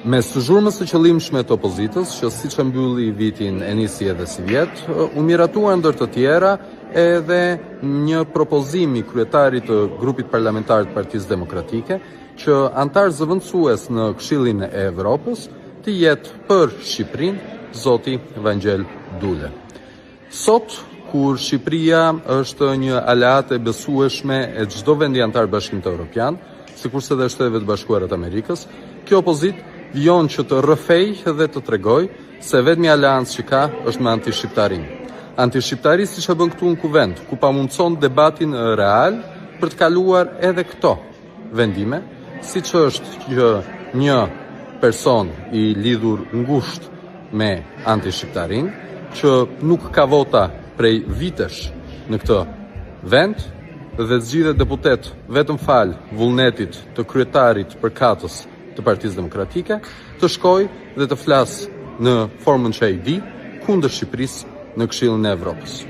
Mes të zhurmës së qëllimshme të opozitës, që siç e mbylli vitin e nisi edhe si vjet, u miratuar ndër të tjera edhe një propozim i kryetarit të grupit parlamentar të Partisë Demokratike, që antar zëvendësues në Këshillin e Evropës të jetë për Shqipërinë zoti Vangel Dule. Sot, kur Shqipëria është një aleate e besueshme e çdo vendi antar Bashkimit Evropian, sikurse dhe Shtetet Bashkuara të Amerikës, kjo opozitë vijon që të rrëfej dhe të tregoj se vetmi aleancë që ka është me anti-shqiptarinë. Anti-shqiptari siç e bën këtu në kuvent, ku pamundson debatin real për të kaluar edhe këto vendime, siç është që një person i lidhur ngushtë me anti-shqiptarinë, që nuk ka vota prej vitesh në këtë vend dhe zgjidhet deputet vetëm fal vullnetit të kryetarit përkatës të Partisë Demokratike, të shkojë dhe të flasë në formën që ai di kundër Shqipërisë në Këshillin e Evropës.